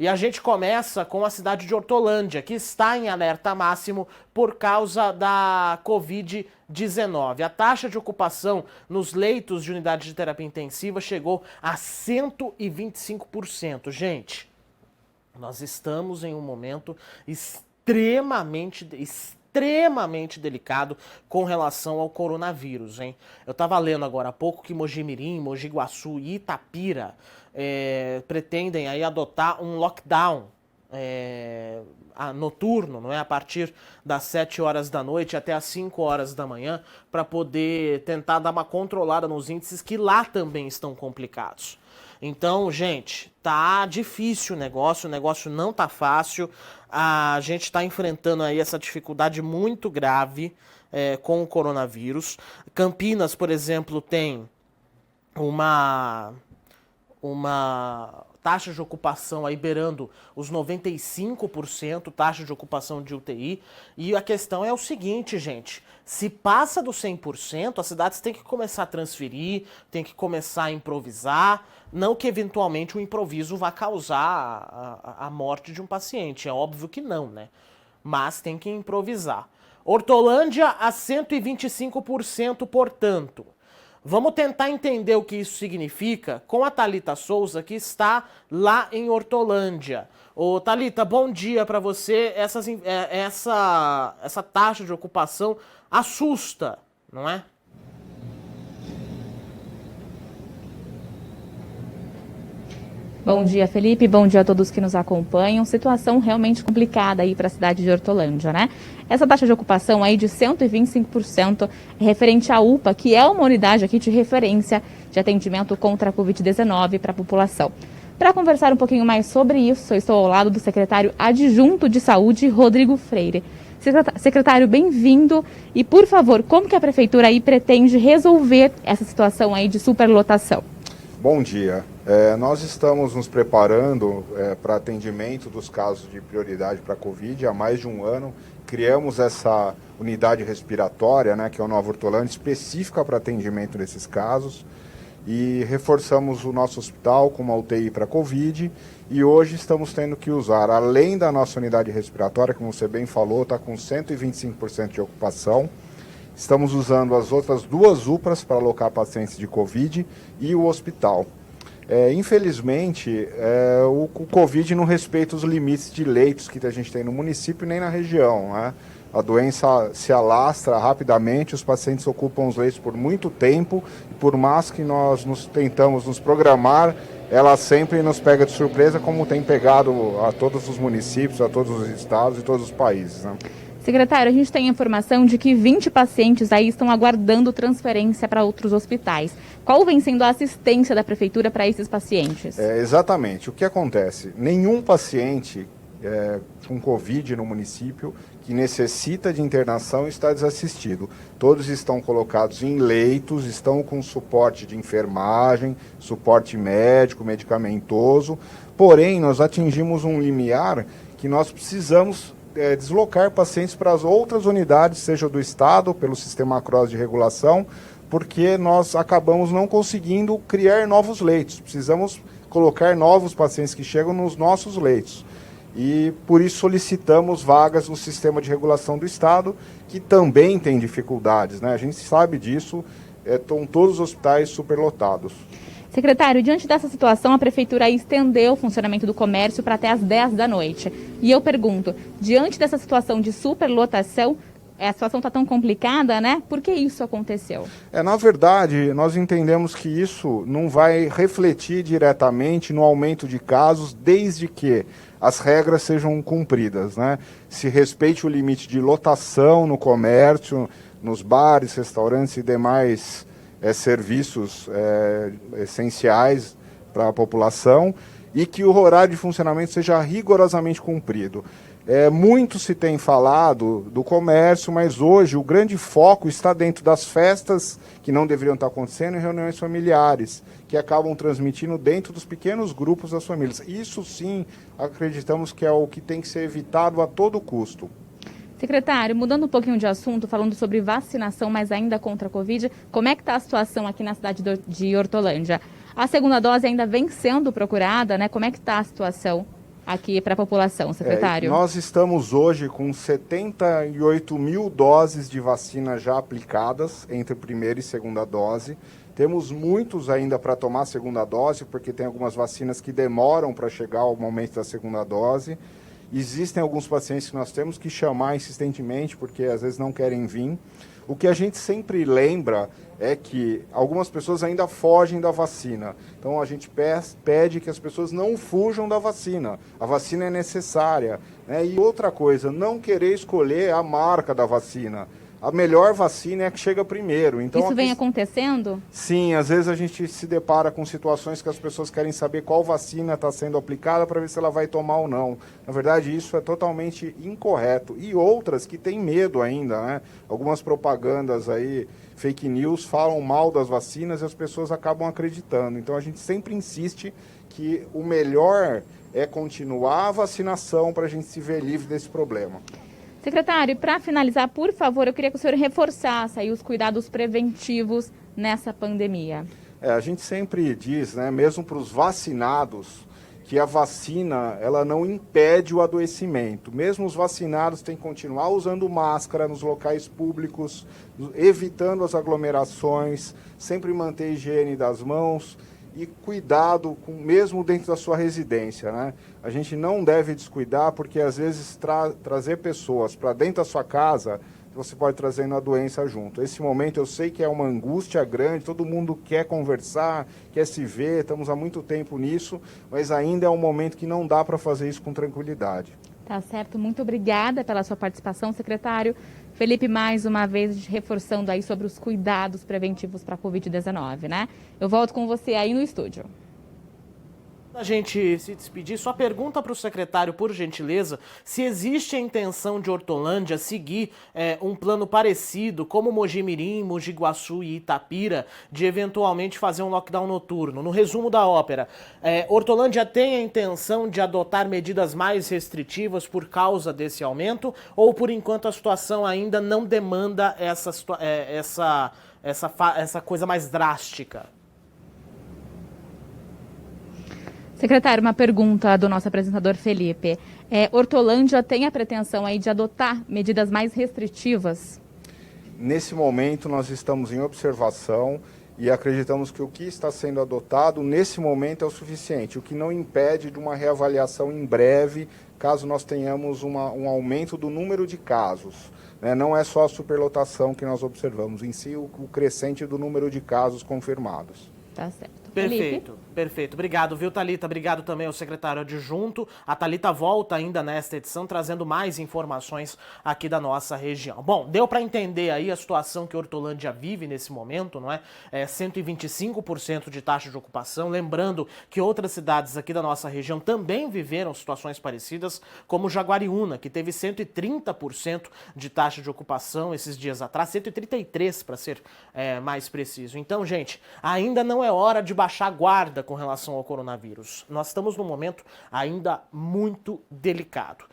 E a gente começa com a cidade de Hortolândia, que está em alerta máximo por causa da Covid-19. A taxa de ocupação nos leitos de unidade de terapia intensiva chegou a 125%. Gente, nós estamos em um momento extremamente delicado com relação ao coronavírus, hein? Eu tava lendo agora há pouco que Mojimirim, Mogi Guaçu e Itapira pretendem aí adotar um lockdown noturno, não é? A partir das 7 horas da noite até as 5 horas da manhã, para poder tentar dar uma controlada nos índices que lá também estão complicados. Então, gente, tá difícil o negócio não tá fácil. A gente está enfrentando aí essa dificuldade muito grave com o coronavírus. Campinas, por exemplo, tem uma taxa de ocupação aí beirando os 95%, taxa de ocupação de UTI. E a questão é o seguinte, gente, se passa dos 100%, as cidades têm que começar a transferir, têm que começar a improvisar, não que eventualmente o improviso vá causar a morte de um paciente, é óbvio que não, né? Mas tem que improvisar. Hortolândia a 125%, portanto. Vamos tentar entender o que isso significa com a Thalita Souza, que está lá em Hortolândia. Ô, Thalita, bom dia para você. Essa taxa de ocupação assusta, não é? Bom dia, Felipe. Bom dia a todos que nos acompanham. Situação realmente complicada aí para a cidade de Hortolândia, né? Essa taxa de ocupação aí de 125% é referente à UPA, que é uma unidade aqui de referência de atendimento contra a Covid-19 para a população. Para conversar um pouquinho mais sobre isso, eu estou ao lado do secretário adjunto de saúde, Rodrigo Freire. Secretário, bem-vindo. E, por favor, como que a prefeitura aí pretende resolver essa situação aí de superlotação? Bom dia. Nós estamos nos preparando para atendimento dos casos de prioridade para a Covid há mais de um ano. Criamos essa unidade respiratória, né, que é o Nova Hortolândia, específica para atendimento desses casos. E reforçamos o nosso hospital com uma UTI para Covid. E hoje estamos tendo que usar, além da nossa unidade respiratória, como você bem falou, está com 125% de ocupação. Estamos usando as outras 2 UPAs para alocar pacientes de Covid e o hospital. Infelizmente, o Covid não respeita os limites de leitos que a gente tem no município nem na região, né? A doença se alastra rapidamente, os pacientes ocupam os leitos por muito tempo, e por mais que nós tentamos nos programar, ela sempre nos pega de surpresa, como tem pegado a todos os municípios, a todos os estados e todos os países, né? Secretário, a gente tem a informação de que 20 pacientes aí estão aguardando transferência para outros hospitais. Qual vem sendo a assistência da prefeitura para esses pacientes? Exatamente. O que acontece? Nenhum paciente com Covid no município que necessita de internação está desassistido. Todos estão colocados em leitos, estão com suporte de enfermagem, suporte médico, medicamentoso. Porém, nós atingimos um limiar que nós precisamos deslocar pacientes para as outras unidades, seja do Estado, pelo sistema CROSS de regulação, porque nós acabamos não conseguindo criar novos leitos. Precisamos colocar novos pacientes que chegam nos nossos leitos. E por isso solicitamos vagas no sistema de regulação do Estado, que também tem dificuldades, né? A gente sabe disso, estão todos os hospitais superlotados. Secretário, diante dessa situação, a prefeitura estendeu o funcionamento do comércio para até as 10 da noite. E eu pergunto, diante dessa situação de superlotação, a situação está tão complicada, né? Por que isso aconteceu? Na verdade, nós entendemos que isso não vai refletir diretamente no aumento de casos, desde que as regras sejam cumpridas, né? Se respeite o limite de lotação no comércio, nos bares, restaurantes e demais serviços essenciais para a população, e que o horário de funcionamento seja rigorosamente cumprido. Muito se tem falado do comércio, mas hoje o grande foco está dentro das festas que não deveriam estar acontecendo e reuniões familiares, que acabam transmitindo dentro dos pequenos grupos das famílias. Isso sim, acreditamos que é o que tem que ser evitado a todo custo. Secretário, mudando um pouquinho de assunto, falando sobre vacinação, mas ainda contra a Covid, como é que está a situação aqui na cidade de Hortolândia? A segunda dose ainda vem sendo procurada, né? Como é que está a situação? aqui para a população, secretário? Nós estamos hoje com 78 mil doses de vacina já aplicadas entre primeira e segunda dose. Temos muitos ainda para tomar a segunda dose, porque tem algumas vacinas que demoram para chegar ao momento da segunda dose. Existem alguns pacientes que nós temos que chamar insistentemente, porque às vezes não querem vir. O que a gente sempre lembra é que algumas pessoas ainda fogem da vacina. Então a gente pede que as pessoas não fujam da vacina. A vacina é necessária, né? E outra coisa, não querer escolher a marca da vacina. A melhor vacina é a que chega primeiro. Então, isso vem acontecendo? Sim, às vezes a gente se depara com situações que as pessoas querem saber qual vacina está sendo aplicada para ver se ela vai tomar ou não. Na verdade, isso é totalmente incorreto. E outras que têm medo ainda, né? Algumas propagandas aí, fake news, falam mal das vacinas e as pessoas acabam acreditando. Então a gente sempre insiste que o melhor é continuar a vacinação para a gente se ver livre desse problema. Secretário, para finalizar, por favor, eu queria que o senhor reforçasse aí os cuidados preventivos nessa pandemia. A gente sempre diz, né, mesmo para os vacinados, que a vacina ela não impede o adoecimento. Mesmo os vacinados têm que continuar usando máscara nos locais públicos, evitando as aglomerações, sempre manter a higiene das mãos e cuidado mesmo dentro da sua residência, né? A gente não deve descuidar porque às vezes trazer pessoas para dentro da sua casa, você pode trazendo a doença junto. Esse momento eu sei que é uma angústia grande, todo mundo quer conversar, quer se ver, estamos há muito tempo nisso, mas ainda é um momento que não dá para fazer isso com tranquilidade. Tá certo, muito obrigada pela sua participação, secretário. Felipe, mais uma vez reforçando aí sobre os cuidados preventivos para a Covid-19, né? Eu volto com você aí no estúdio. A gente se despedir, só pergunta para o secretário, por gentileza, se existe a intenção de Hortolândia seguir um plano parecido, como Mojimirim, Mogi Guaçu e Itapira, de eventualmente fazer um lockdown noturno. No resumo da ópera, Hortolândia tem a intenção de adotar medidas mais restritivas por causa desse aumento, ou por enquanto a situação ainda não demanda essa coisa mais drástica? Secretário, uma pergunta do nosso apresentador Felipe. Hortolândia tem a pretensão aí de adotar medidas mais restritivas? Nesse momento nós estamos em observação e acreditamos que o que está sendo adotado nesse momento é o suficiente, o que não impede de uma reavaliação em breve, caso nós tenhamos um aumento do número de casos. Né? Não é só a superlotação que nós observamos, em si o crescente do número de casos confirmados. Tá certo. Perfeito, perfeito. Obrigado, viu, Thalita? Obrigado também ao secretário adjunto. A Thalita volta ainda nesta edição, trazendo mais informações aqui da nossa região. Bom, deu para entender aí a situação que Hortolândia vive nesse momento, não é? 125% de taxa de ocupação. Lembrando que outras cidades aqui da nossa região também viveram situações parecidas, como Jaguariúna, que teve 130% de taxa de ocupação esses dias atrás, 133% para ser mais preciso. Então, gente, ainda não é hora de baixar a guarda com relação ao coronavírus. Nós estamos num momento ainda muito delicado.